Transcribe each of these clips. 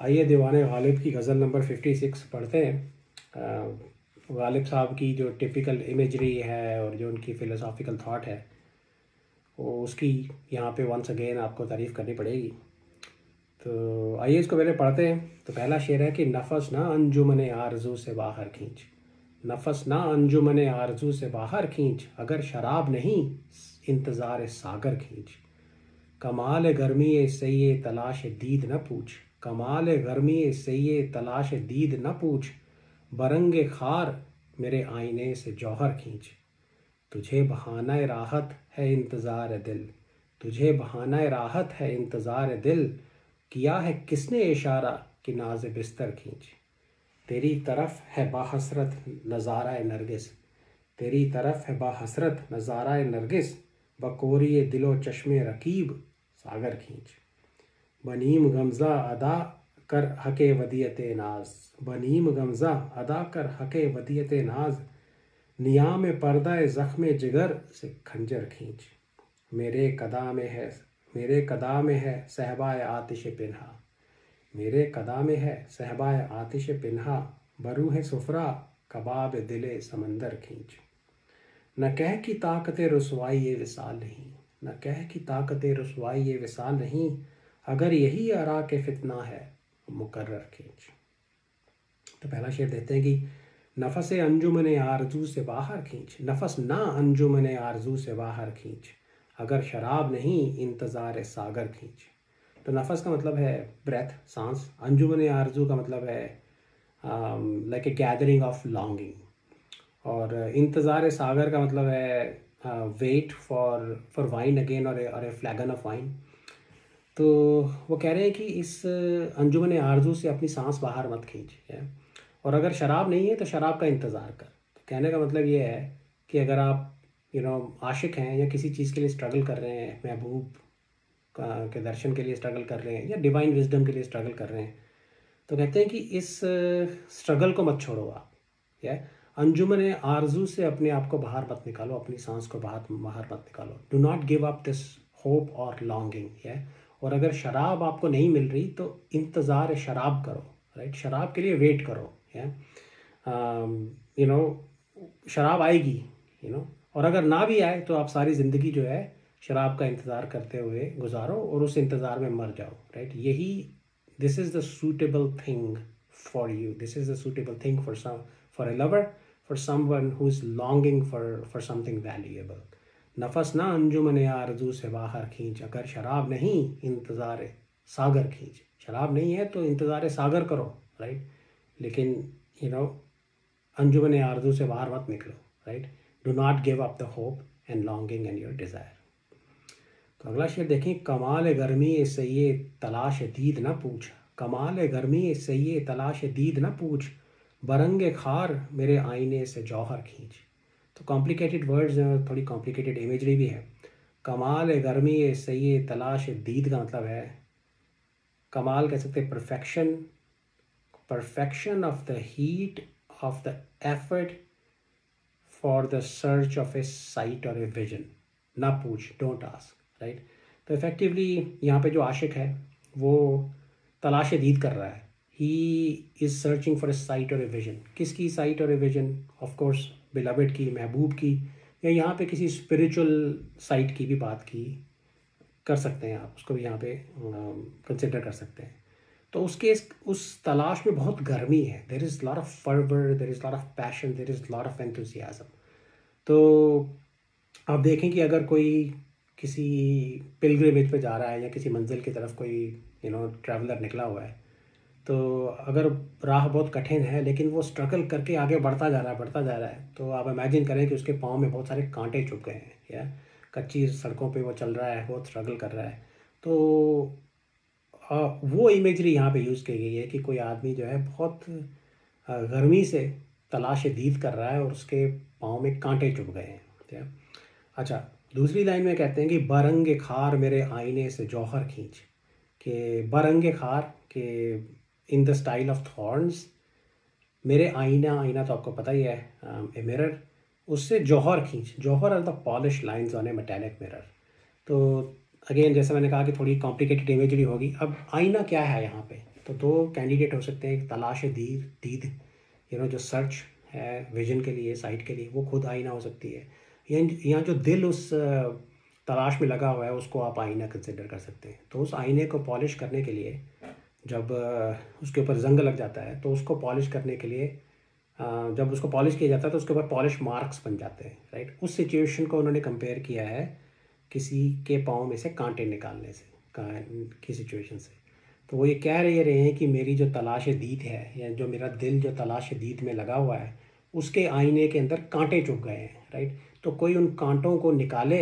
आइए दीवाने गालिब की गज़ल नंबर 56 पढ़ते हैं। गालिब साहब की जो टिपिकल इमेजरी है और जो उनकी फ़िलोसॉफ़िकल थाट है वो उसकी यहाँ पे वंस अगेन आपको तारीफ़ करनी पड़ेगी। तो आइए इसको पहले पढ़ते हैं। तो पहला शेर है कि नफ़स ना अंजुमन आरज़ू से बाहर खींच, नफ़स ना अंजुमन आरज़ू से बाहर खींच, अगर शराब नहीं इंतज़ार सागर खींच। कमाल गर्मी से ये तलाश दीद न पूछ, कमाल गर्मी से ये तलाश दीद न पूछ, बरंगे खार मेरे आईने से जौहर खींच। तुझे बहाना राहत है इंतज़ार दिल, तुझे बहाना राहत है इंतज़ार दिल, किया है किसने इशारा कि नाज बिस्तर खींच। तेरी तरफ है बाहसरत नज़ारा नरगिस, तेरी तरफ है बाहसरत नज़ारा नरगिस, बकोरी दिलो चश्मे रकीब सागर खींच। बनीम गमज़ा अदा कर हके वदियत नाज, बनीम गमज़ा अदा कर हके वदियत नाज, नियाम पर्दा ज़ख्म जिगर से खंजर खींच। मेरे कदा में है, मेरे कदा में है सहबाए आतिश पिन्हा, मेरे कदा में है सहबाए आतिश पिन्हा, बरूह सुफरा कबाब दिले समंदर खींच। न कह की ताकत रसवाई ये विसाल नहीं, न कह की ताकत रसवाई ये विसाल नहीं, अगर यही आरा के फितना है मुकर्रर खींच। तो पहला शेर देते हैं कि नफस अंजुमन आरजू से बाहर खींच, नफस ना अंजुमन आरजू से बाहर खींच, अगर शराब नहीं इंतज़ार सागर खींच। तो नफस का मतलब है ब्रेथ, सांस। अंजुमन आरजू का मतलब है like a gathering of longing. और इंतज़ार सागर का मतलब है वेट फॉर वाइन अगेन, और ए फ्लैगन ऑफ वाइन। तो वो कह रहे हैं कि इस अंजुमन आरजू से अपनी सांस बाहर मत खींच है, और अगर शराब नहीं है तो शराब का इंतज़ार कर। तो कहने का मतलब ये है कि अगर आप आशिक हैं या किसी चीज़ के लिए स्ट्रगल कर रहे हैं, महबूब के दर्शन के लिए स्ट्रगल कर रहे हैं या डिवाइन विजडम के लिए स्ट्रगल कर रहे हैं, तो कहते हैं कि इस स्ट्रगल को मत छोड़ो आप। या अंजुमन आरजू से अपने आप को बाहर मत निकालो, अपनी सांस को बाहर मत निकालो। Do not give up this hope और लॉन्गिंग। या और अगर शराब आपको नहीं मिल रही तो इंतज़ार शराब करो, राइट। शराब के लिए वेट करो। या शराब आएगी, और अगर ना भी आए तो आप सारी ज़िंदगी जो है शराब का इंतज़ार करते हुए गुजारो और उस इंतज़ार में मर जाओ, राइट। यही this is the suitable thing for you, this is the suitable thing for a lover, for someone who is longing for something valuable. नफस ना अंजुमन आरजू से बाहर खींच, अगर शराब नहीं इंतज़ार सागर खींच। शराब नहीं है तो इंतज़ार सागर करो, राइट। लेकिन अंजुमन आरजू से बाहर मत निकलो, right. Do not give up the hope and longing and your desire. तो अगला शेर देखें, कमाल गर्मी से ये तलाश दीद न पूछ, कमाल गर्मी से ये तलाश दीद न पूछ, बरंगे खार मेरे आईने से जौहर खींच। तो कॉम्प्लिकेटेड वर्ड्स हैं, थोड़ी कॉम्प्लिकेटेड इमेजरी भी है। कमाल गर्मी से ये तलाश दीद का मतलब है, कमाल कह सकते हैं perfection, perfection of the heat of the effort for the search of A site और ए विजन। ना पूछ, डोंट आस्क, राइट। तो इफेक्टिवली यहाँ पे जो आशिक है वो तलाश दीद कर रहा है। He is searching for a site और ए विजन। किसकी साइट और a vision? Of course beloved की, महबूब की, या यहाँ पे किसी स्पिरिचुअल साइट की भी बात की कर सकते हैं आप, उसको भी यहाँ पे कंसिडर कर सकते हैं। तो उस तलाश में बहुत गर्मी है। There is lot of fervour, there is lot of passion, there is lot of enthusiasm. तो आप देखें कि अगर कोई किसी पिलग्रिमेज पे जा रहा है या किसी मंजिल की तरफ कोई ट्रैवलर निकला हुआ है, तो अगर राह बहुत कठिन है लेकिन वो स्ट्रगल करके आगे बढ़ता जा रहा है, तो आप इमेजिन करें कि उसके पाँव में बहुत सारे कांटे चुभ गए हैं, या कच्ची सड़कों पे वो चल रहा है, बहुत स्ट्रगल कर रहा है। तो वो इमेजरी यहाँ पे यूज़ की गई है कि कोई आदमी जो है बहुत गर्मी से तलाश दीद कर रहा है और उसके पाँव में कांटे चुभ गए हैं, ठीक है। अच्छा, दूसरी लाइन में कहते हैं कि बरंगे खार मेरे आईने से जौहर खींच। कि बरंगे खार के in the style of thorns, मेरे आईना तो आपको पता ही है, ए मिरर, उससे जौहर खींच। जौहर are the polish lines on a metallic mirror. तो अगेन जैसे मैंने कहा कि थोड़ी कॉम्प्लिकेटेड इमेजरी होगी। अब आईना क्या है यहाँ पे? तो दो कैंडिडेट हो सकते हैं, एक तलाश दीद जो सर्च है विजन के लिए, साइट के लिए, वो खुद आईना हो सकती है, या जो दिल उस तलाश में लगा हुआ है उसको आप आईना कंसिडर कर सकते हैं। तो उस आईने को पॉलिश करने के लिए जब उसके ऊपर जंग लग जाता है तो उसको पॉलिश करने के लिए जब उसको पॉलिश किया जाता है तो उसके ऊपर पॉलिश मार्क्स बन जाते हैं, राइट। उस सिचुएशन को उन्होंने कंपेयर किया है किसी के पाँव में से कांटे निकालने से की सिचुएशन से। तो वो ये कह रहे हैं कि मेरी जो तलाश दीद है, या जो मेरा दिल जो तलाश दीद में लगा हुआ है, उसके आईने के अंदर कांटे चुभ गए हैं, राइट। तो कोई उन कांटों को निकाले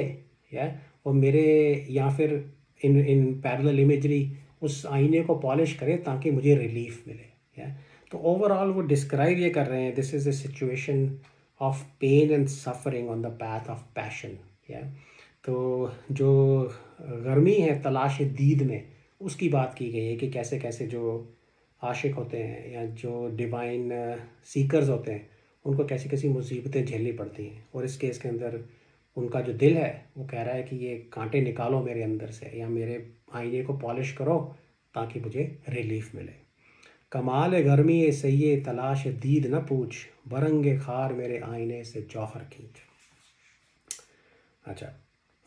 या और मेरे, या फिर इन इन पैरेलल इमेजरी उस आईने को पॉलिश करे ताकि मुझे रिलीफ मिले, या। तो ओवरऑल वो डिस्क्राइब ये कर रहे हैं, this is a situation of pain and suffering on the path of passion, yeah. तो जो गर्मी है तलाश दीद में, उसकी बात की गई है कि कैसे कैसे जो आशिक होते हैं या जो डिवाइन सीकर्स होते हैं उनको कैसी कैसी मुसीबतें झेलनी पड़ती हैं। और इस केस के अंदर उनका जो दिल है वो कह रहा है कि ये कांटे निकालो मेरे अंदर से, या मेरे आईने को पॉलिश करो ताकि मुझे रिलीफ मिले। कमाल गर्मी ए सही तलाश दीद न पूछ, बरंगे खार मेरे आईने से जौहर खींच। अच्छा,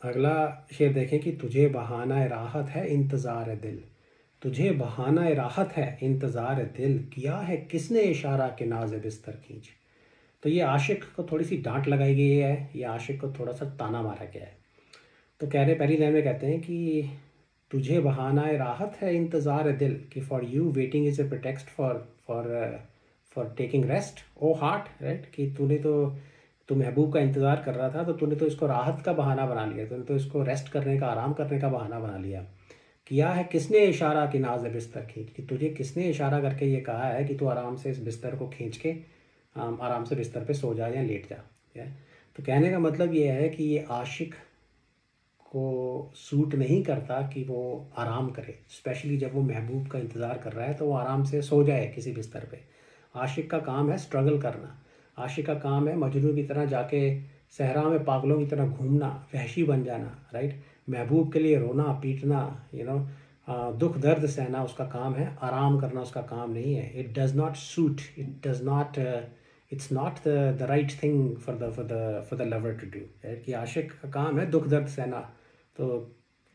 अगला शेर देखें कि तुझे बहाना राहत है इंतज़ार दिल, तुझे बहाना राहत है इंतज़ार दिल, किया है किसने इशारा के नाज़ बिस्तर खींच। तो ये आशिक को थोड़ी सी डांट लगाई गई है, ये आशिक को थोड़ा सा ताना मारा गया है। तो कह रहे, पहली लाइन में कहते हैं कि तुझे बहाना राहत है इंतज़ार दिल, कि for you waiting is a pretext for taking rest o heart, right. कि तू महबूब का इंतज़ार कर रहा था तो तूने तो इसको राहत का बहाना बना लिया, तूने तो इसको रेस्ट करने का, आराम करने का बहाना बना लिया। किया है किसने इशारा कि नाज बिस्तर खींच, कि तुझे किसने इशारा करके ये कहा है कि तू आराम से इस बिस्तर को खींच के आराम से बिस्तर पे सो जा या लेट जा, या। तो कहने का मतलब ये है कि ये आशिक को सूट नहीं करता कि वो आराम करे, स्पेशली जब वो महबूब का इंतज़ार कर रहा है तो वो आराम से सो जाए किसी बिस्तर पे। आशिक का काम है स्ट्रगल करना, आशिक का काम है मजनू की तरह जाके सहरा में पागलों की तरह घूमना, वहशी बन जाना, राइट। महबूब के लिए रोना पीटना, दुख दर्द सहना उसका काम है, आराम करना उसका काम नहीं है। It does not suit, it's not the right thing for the lover to do, right. कि आशिक का काम है दुख दर्द सहना। तो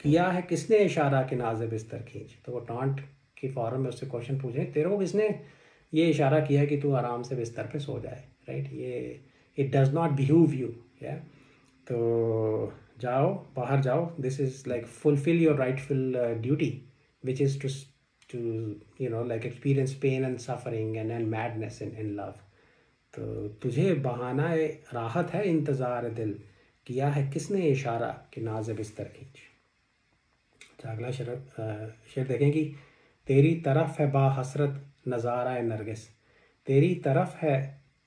किया है किसने इशारा कि नाज़ बिस्तर खींच, तो वो टांट की फॉरम में उससे क्वेश्चन पूछे, तेरे को किसने ये इशारा किया कि तू आराम से बिस्तर पे सो जाए, राइट। ये it does not behove you, yeah. तो जाओ, बाहर जाओ, this is like fulfil your rightful duty which is to like experience pain and suffering and madness in love. तो तुझे बहाना राहत है इंतज़ार दिल, किया है किसने इशारा कि नाज़ बिस्तर खींच। अगला शेर देखें कि तेरी तरफ है बाहसरत नज़ारा नरगिस, तेरी तरफ है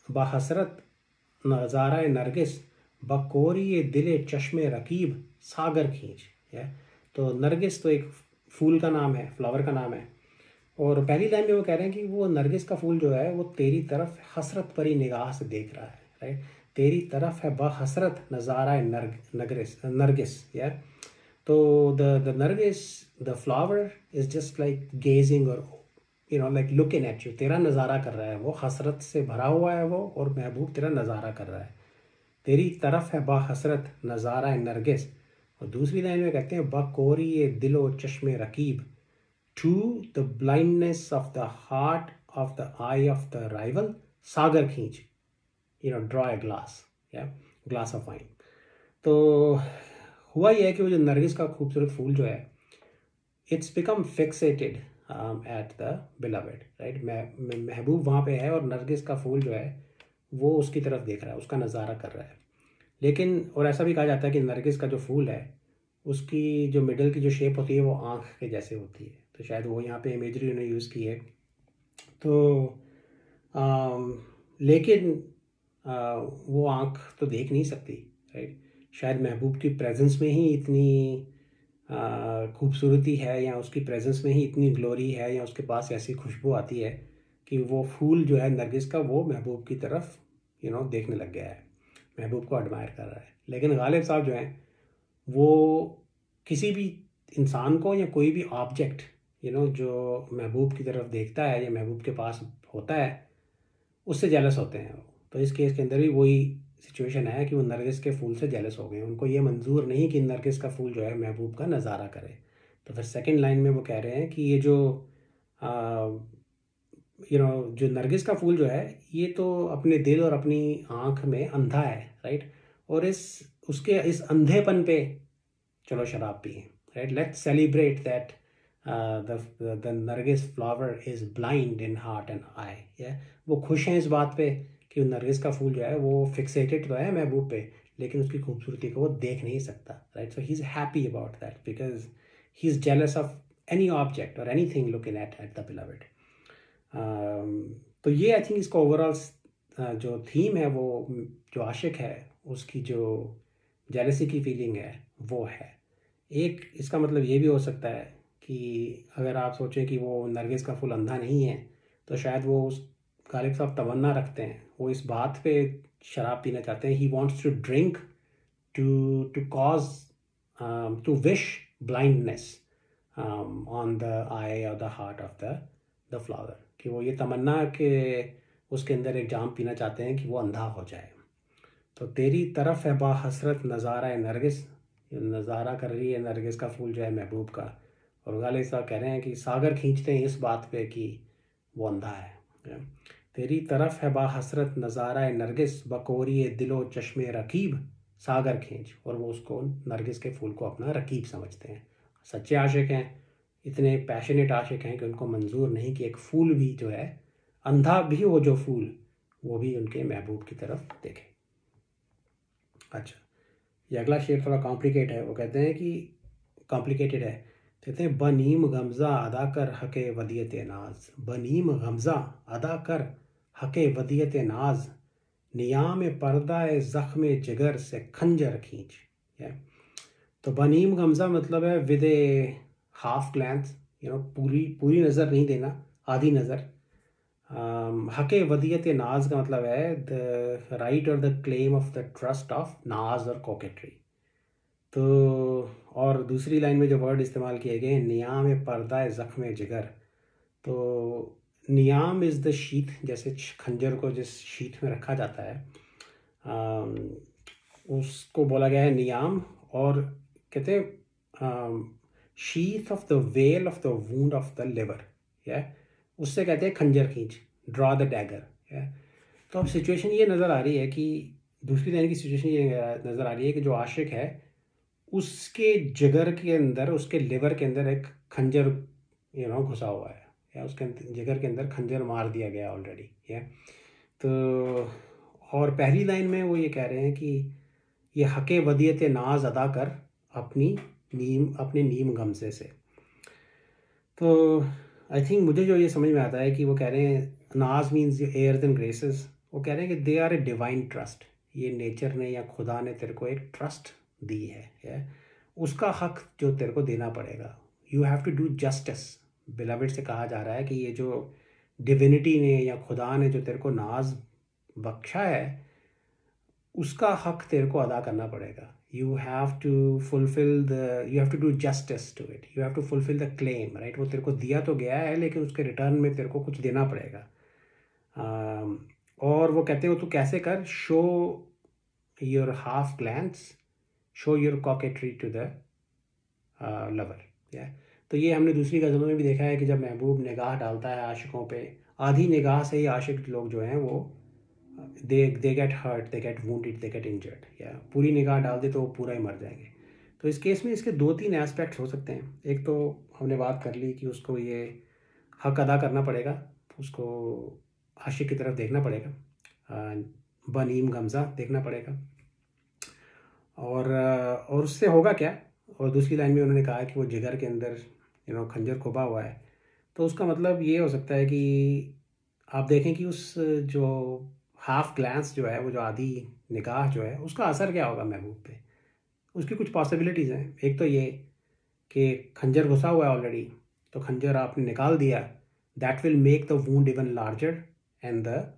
बाहसरत नज़ारा नरगिस, बकोरी ये दिले चश्मे रकीब सागर खींच, है। तो नरगिस तो एक फूल का नाम है, फ्लावर का नाम है। और पहली लाइन में वो कह रहे हैं कि वो नरगिस का फूल जो है वो तेरी तरफ हसरत भरी निगाह से देख रहा है, राइट। तेरी तरफ है बहसरत नज़ारा नरगिस, या। तो the Nargis, the flower is just like gazing और लाइक लुकिंग एट यू, तेरा नज़ारा कर रहा है वो, हसरत से भरा हुआ है वो, और महबूब तेरा नज़ारा कर रहा है। तेरी तरफ है बाहसरत नज़ारा नरगिस। और दूसरी लाइन में कहते हैं बकोरी ये दिलो चश्मे Raqib, to the blindness of the heart of the eye of the rival सागर खींच, draw a glass, yeah, glass of wine। तो हुआ यह है कि वो जो नरगिस का खूबसूरत फूल जो है, it's become fixated at the beloved, right. महबूब वहाँ पे है और नरगिस का फूल जो है वो उसकी तरफ देख रहा है, उसका नज़ारा कर रहा है। लेकिन और ऐसा भी कहा जाता है कि नरगिस का जो फूल है उसकी जो मिडल की जो शेप होती है वो आँख के जैसे होती है, तो शायद वो यहाँ पे इमेजरी उन्होंने यूज़ की है। तो लेकिन वो आँख तो देख नहीं सकती, राइट। शायद महबूब की प्रेजेंस में ही इतनी खूबसूरती है, या उसकी प्रेजेंस में ही इतनी ग्लोरी है, या उसके पास ऐसी खुशबू आती है कि वो फूल जो है नरगिस का वो महबूब की तरफ देखने लग गया है, महबूब को एडमायर कर रहा है। लेकिन गालिब साहब जो हैं वो किसी भी इंसान को या कोई भी ऑब्जेक्ट जो महबूब की तरफ देखता है या महबूब के पास होता है उससे जेलस होते हैं। तो इस केस के अंदर भी वही सिचुएशन है कि वो नरगिस के फूल से जेलस हो गए। उनको ये मंजूर नहीं कि नरगिस का फूल जो है महबूब का नज़ारा करे। तो फिर सेकंड लाइन में वो कह रहे हैं कि ये जो जो नरगिस का फूल जो है ये तो अपने दिल और अपनी आँख में अंधा है, राइट। और उसके इस अंधेपन पे चलो शराब पिए, right. Let's celebrate that the Nargis flower is blind in heart and I. या वो खुश हैं इस बात पे कि नरगिस का फूल जो है वो फिक्सेटेड तो है महबूब पे, लेकिन उसकी खूबसूरती को वो देख नहीं सकता, right. So he is happy about that because he is jealous of any object और any thing looking at the beloved. तो ये आई थिंक इसका ओवरऑल जो थीम है, वो जो आशिक है उसकी जो जेलसी की फीलिंग है वो है। एक इसका मतलब ये भी हो सकता है कि अगर आप सोचें कि वो नरगिस का फूल अंधा नहीं है, तो शायद वो उस गालिब साहब तमन्ना रखते हैं, वो इस बात पे शराब पीना चाहते हैं, he wants to drink to cause to wish blindness on the eye और the heart of the flower, कि वो ये तमन्ना के उसके अंदर एक जाम पीना चाहते हैं कि वो अंधा हो जाए। तो तेरी तरफ है बाहसरत नज़ारा है नरगिस, नज़ारा कर रही है नरगिस का फूल जो है महबूब का। और गालिब साहब कह रहे हैं कि सागर खींचते हैं इस बात पे कि वो अंधा है। तेरी तरफ है बाहसरत नज़ारा है नरगिस, बकोरी दिलो चश्मे रकीब सागर खींच। और वो उसको नरगिस के फूल को अपना रकीब समझते हैं। सच्चे आशिक हैं, इतने पैशनेट आशिक हैं कि उनको मंजूर नहीं कि एक फूल भी जो है अंधा भी हो, जो फूल वो भी उनके महबूब की तरफ देखे। अच्छा, ये अगला शेर थोड़ा कॉम्प्लिकेट है। वो कहते हैं कि कॉम्प्लिकेटेड है। कहते हैं बनीम गमज़ा अदा कर हक़े वदियत नाज, बनीम गमज़ा अदा कर हक़े वदियत नाज, नियाम पर्दा ज़ख्म जिगर से खंजर खींच। तो बनीम गमज़ा मतलब है विद ए हाफ ग्लैंस, पूरी नज़र नहीं देना, आधी नज़र। हक़े वदियत नाज का मतलब है द राइट और the claim of the trust of नाज और कोकेट्री। तो और दूसरी लाइन में जो वर्ड इस्तेमाल किए गए हैं, नियाम पर्दा ज़ख्म जिगर, तो नियाम इज़ द शीथ, जैसे खंजर को जिस शीथ में रखा जाता है उसको बोला गया है नियाम। और कहते हैं sheath of the well of the wound of the liver, या उससे कहते हैं खंजर खींच, ड्रॉ द डैगर। तो अब सिचुएशन ये नज़र आ रही है कि दूसरी लाइन की सिचुएशन ये नज़र आ रही है कि जो आशिक है उसके जिगर के अंदर, उसके लिवर के अंदर एक खंजर घुसा हुआ है, या उसके जिगर के अंदर खंजर मार दिया गया ऑलरेडी। या तो और पहली लाइन में वो ये कह रहे हैं कि ये हक़े वदियत नाज अदा कर अपने नीम गमज़े से। तो आई थिंक मुझे जो ये समझ में आता है कि वो कह रहे हैं नाज मीन्स एयर्स एंड ग्रेसेस। वो कह रहे हैं कि they are a divine trust, ये नेचर ने या खुदा ने तेरे को एक ट्रस्ट दी है, उसका हक जो तेरे को देना पड़ेगा। You have to do justice. Beloved से कहा जा रहा है कि ये जो डिविनिटी ने या खुदा ने जो तेरे को नाज बख्शा है उसका हक तेरे को अदा करना पड़ेगा। You have to do justice to it, you have to fulfil the claim, right. वो तेरे को दिया तो गया है लेकिन उसके रिटर्न में तेरे को कुछ देना पड़ेगा। और वो कहते हो तू कैसे कर, show your half glance, show your coquetry to the lover. तो ये हमने दूसरी गज़लों में भी देखा है कि जब महबूब निगाह डालता है आशिकों पे, आधी निगाह से ही आशिक लोग जो हैं वो they get hurt, they get wounded, they get injured. या पूरी निगाह डाल दे तो वो पूरा ही मर जाएंगे। तो इस केस में इसके 2-3 एस्पेक्ट्स हो सकते हैं। एक तो हमने बात कर ली कि उसको ये हक अदा करना पड़ेगा, उसको आशिक की तरफ देखना पड़ेगा, बनीम गमज़ा देखना पड़ेगा, और उससे होगा क्या। और दूसरी लाइन में उन्होंने कहा कि वो जिगर के अंदर खंजर खुबा हुआ है। तो उसका मतलब ये हो सकता है कि आप देखें कि उस जो हाफ ग्लांस जो है, वो जो आधी निगाह जो है, उसका असर क्या होगा महबूब पे। उसकी कुछ पॉसिबिलिटीज़ हैं। एक तो ये कि खंजर घुसा हुआ है ऑलरेडी, तो खंजर आपने निकाल दिया, that will make the wound even larger and the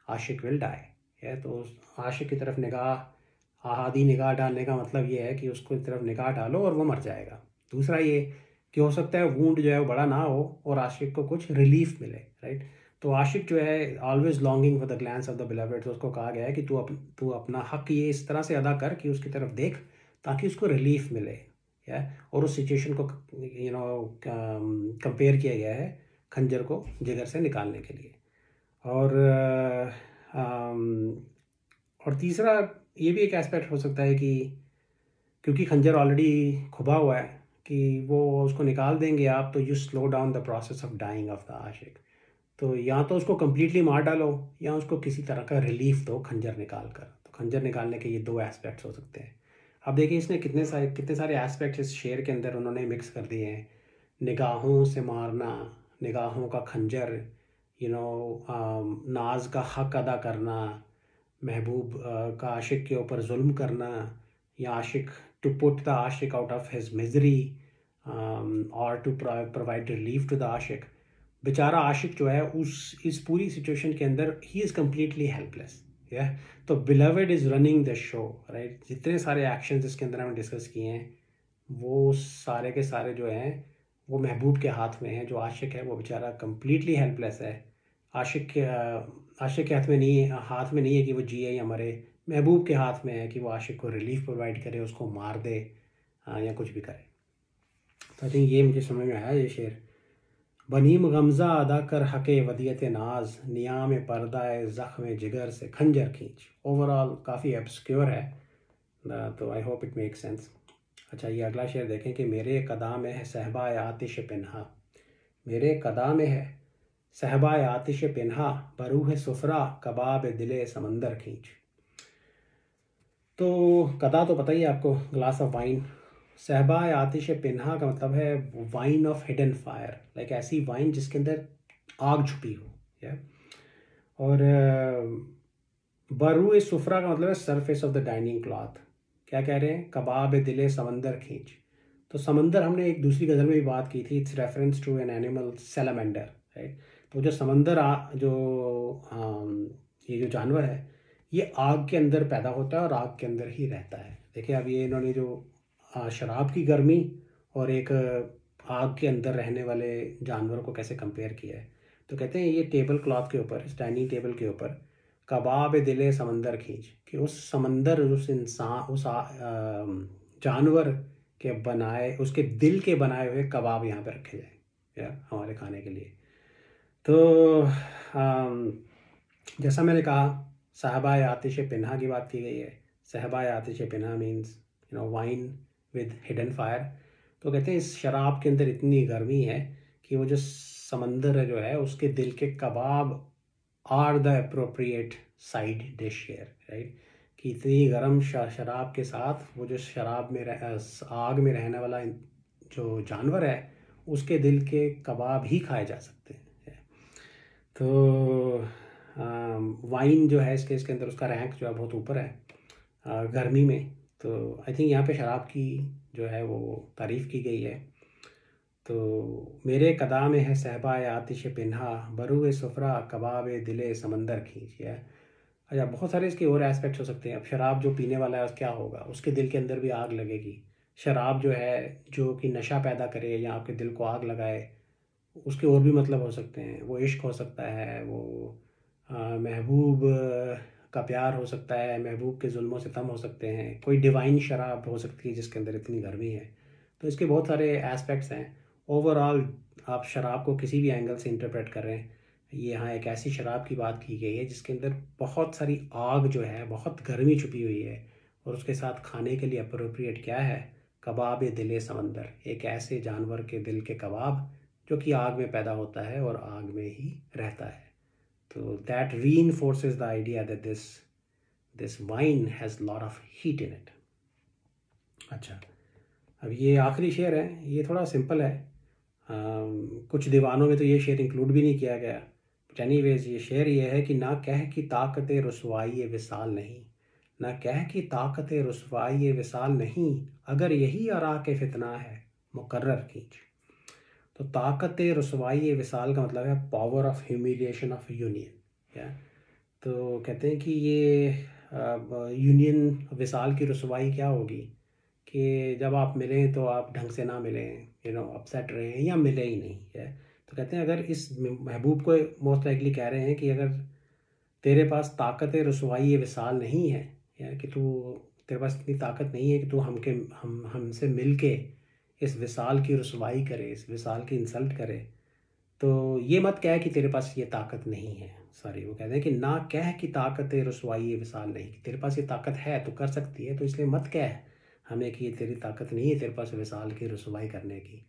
ashiq will die. है तो उस आशिक की तरफ आधी निगाह डालने का मतलब ये है कि उसको तरफ निगाह डालो और वो मर जाएगा। दूसरा ये कि हो सकता है वूंड जो है वो बड़ा ना हो और आशिक को कुछ रिलीफ मिले, राइट। तो आशिक जो है always longing for the glance of the beloved, तो उसको कहा गया है कि तू अपना हक ये इस तरह से अदा कर कि उसकी तरफ देख ताकि उसको रिलीफ मिले, या और उस सिचुएशन को कंपेयर किया गया है खंजर को जिगर से निकालने के लिए। और और तीसरा ये भी एक एस्पेक्ट हो सकता है कि क्योंकि खंजर ऑलरेडी खुबा हुआ है कि वो उसको निकाल देंगे आप, तो you slow down the process of dying of the आशिक। तो या तो उसको कम्प्लीटली मार डालो या उसको किसी तरह का रिलीफ दो खंजर निकाल कर। तो खंजर निकालने के ये दो एस्पेक्ट्स हो सकते हैं। अब देखिए इसने कितने सारे एस्पेक्ट्स इस शेर के अंदर उन्होंने मिक्स कर दिए हैं। निगाहों से मारना, निगाहों का खंजर, नाज का हक अदा करना, महबूब का आशिक के ऊपर जुल्म करना, या आशिक टू पुट द आशिक आउट ऑफ हिज मिजरी और to provide relief to the आशिक। बेचारा आशिक जो है इस पूरी सिचुएशन के अंदर ही इज़ कम्प्लीटली हेल्पलेस, या तो beloved is running the show, right. जितने सारे एक्शंस इसके अंदर हमने डिस्कस किए हैं वो सारे के सारे जो हैं वो महबूब के हाथ में है। जो आशिक है वो बेचारा कम्प्लीटली हेल्पलेस है। आशिक के हाथ में नहीं है कि वो जिए या मरे, महबूब के हाथ में है कि वो आशिक को रिलीफ प्रोवाइड करे, उसको मार दे या कुछ भी करे। तो आई थिंक ये मुझे समझ में आया ये शेर। बनीम गमज़ा अदा कर हके वदियत नाज, नियाम पर्दा ज़ख्म जिगर से खंजर खींच। ओवरऑल काफ़ी ऑब्स्क्योर है, तो आई होप इट मेक सेंस। अच्छा, ये अगला शेर देखें कि मेरे कदा में है सहबा आतिश पिन्हा, मेरे कदा में है सहबा आतिश पिन्हा, बरूह सुफरा कबाब दिले समंदर खींच। तो कदा तो पता ही है आपको, ग्लास ऑफ वाइन। सहबा आतिश पिन्हा का मतलब है wine of hidden fire, like ऐसी वाइन जिसके अंदर आग छुपी हो, या और बरूह सुफरा का मतलब है surface of the dining cloth. क्या कह रहे हैं? कबाब दिले समंदर खींच। तो समंदर हमने एक दूसरी गज़ल में भी बात की थी, it's reference to an animal salamander, right. तो जो समंदर ये जो जानवर है ये आग के अंदर पैदा होता है और आग के अंदर ही रहता है। देखिए अब ये इन्होंने जो शराब की गर्मी और एक आग के अंदर रहने वाले जानवर को कैसे कंपेयर किया है। तो कहते हैं ये टेबल क्लॉथ के ऊपर, इस डाइनिंग टेबल के ऊपर कबाब दिले समंदर खींच, कि उस समंदर उस इंसान उस जानवर के बनाए, उसके दिल के बनाए हुए कबाब यहाँ पे रखे जाए या हमारे खाने के लिए। तो जैसा मैंने कहा साहबा आतिश पिन्हा की बात की गई है। साहबा आतिश पिन्हा means wine with hidden fire. तो कहते हैं इस शराब के अंदर इतनी गर्मी है कि वो जो समंदर जो है उसके दिल के कबाब are the appropriate side dish here, right. कि इतनी गर्म शराब के साथ वो जो शराब में आग में रहने वाला जो जानवर है उसके दिल के कबाब ही खाए जा सकते हैं। तो वाइन जो है इसके अंदर उसका रैंक जो है बहुत ऊपर है गर्मी में। तो आई थिंक यहाँ पे शराब की जो है वो तारीफ़ की गई है। तो मेरे कदा में है सहबा आतिश पिन्हा, बरूए सुफरा कबाब दिले समंदर खींच। है अच्छा, बहुत सारे इसके और एस्पेक्ट्स हो सकते हैं। अब शराब जो पीने वाला है क्या होगा, उसके दिल के अंदर भी आग लगेगी। शराब जो है जो कि नशा पैदा करे या आपके दिल को आग लगाए, उसके और भी मतलब हो सकते हैं। वो इश्क हो सकता है, वो महबूब का प्यार हो सकता है, महबूब के जुल्मों सितम हो सकते हैं, कोई डिवाइन शराब हो सकती है जिसके अंदर इतनी गर्मी है। तो इसके बहुत सारे एस्पेक्ट्स हैं। ओवरऑल आप शराब को किसी भी एंगल से इंटरप्रेट कर रहे हैं, ये यहाँ एक ऐसी शराब की बात की गई है जिसके अंदर बहुत सारी आग जो है, बहुत गर्मी छुपी हुई है। और उसके साथ खाने के लिए अप्रोप्रिएट क्या है? कबाब दिले समंदर, एक ऐसे जानवर के दिल के कबाब जो कि आग में पैदा होता है और आग में ही रहता है। तो that reinforces the idea that this wine has lot of heat in it. अच्छा, अब ये आखिरी शेर है, ये थोड़ा सिंपल है। कुछ दीवानों में तो ये शेर इंक्लूड भी नहीं किया गया। बट एनीवेज ये शेर ये है कि ना कह कि ताकत रुसवाई विसाल नहीं, ना कह कि ताकत रुसवाई विसाल नहीं, अगर यही अरा के फितना है मुकर्रर खींच। तो ताकत रसवाई विसाल का मतलब है power of humiliation of union. या तो कहते हैं कि ये यूनियन विसाल की रसवाई क्या होगी कि जब आप मिलें तो आप ढंग से ना मिलें, अपसेट रहें या मिले ही नहीं है। तो कहते हैं अगर इस महबूब को मोस्ट लाइकली कह रहे हैं कि अगर तेरे पास ताकत रुसवाई ये विसाल नहीं है, या कि तेरे पास इतनी ताकत नहीं है कि तू हमसे मिल के इस विसाल की रुसवाई करे, इस विसाल की इंसल्ट करे, तो ये मत कह कि तेरे पास ये ताकत नहीं है। सॉरी, वो कहते हैं कि ना कह कि ताकत रुसवाई ये विसाल नहीं, कि तेरे पास ये ताकत है, तो कर सकती है, तो इसलिए मत कह हमें कि ये तेरी ताकत नहीं है तेरे पास विसाल की रुसवाई करने की।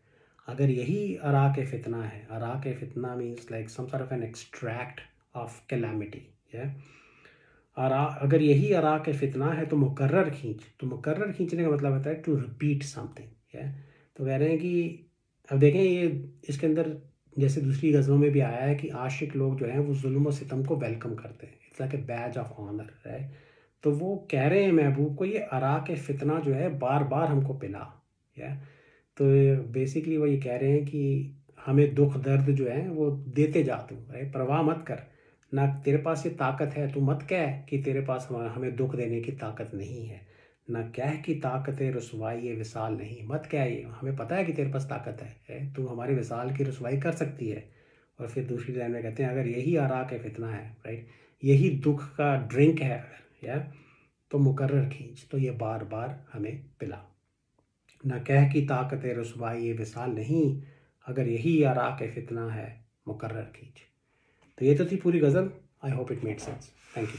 अगर यही अराक फितना है, अराक फितना means like some sort of an extract of calamity, है। अगर यही अराक फितना है तो मुकर्रर खींच, तो मुकर्रर खींचने का मतलब होता है टू रिपीट समथिंग, है। तो कह रहे हैं कि अब देखें ये इसके अंदर जैसे दूसरी गज़लों में भी आया है कि आशिक लोग जो हैं वो जुल्म और सितम को वेलकम करते हैं, it's like a badge of honour, है। तो वो कह रहे हैं महबूब को ये अराक फितना जो है बार बार हमको पिला, है। तो बेसिकली वो ये कह रहे हैं कि हमें दुख दर्द जो है वो देते जा तू, है, परवाह मत कर, ना तेरे पास ये ताकत है, तू मत कह कि तेरे पास हमें दुख देने की ताकत नहीं है, ना कह कि ताकत रुसवाई ये विसाल नहीं, मत कह, ये हमें पता है कि तेरे पास ताकत है, तू हमारे विसाल की रुसवाई कर सकती है। और फिर दूसरी लाइन में कहते हैं अगर यही आराक फितना है, राइट, यही दुख का ड्रिंक है अगर, या तो मुकर्रर खींच, तो ये बार बार हमें पिला, न कह की ताकत रुसवाई ये विसाल नहीं, अगर यही आराक फितना है मुकर्रर खींच। तो ये तो थी पूरी गज़ल। I hope it made sense. Thank you.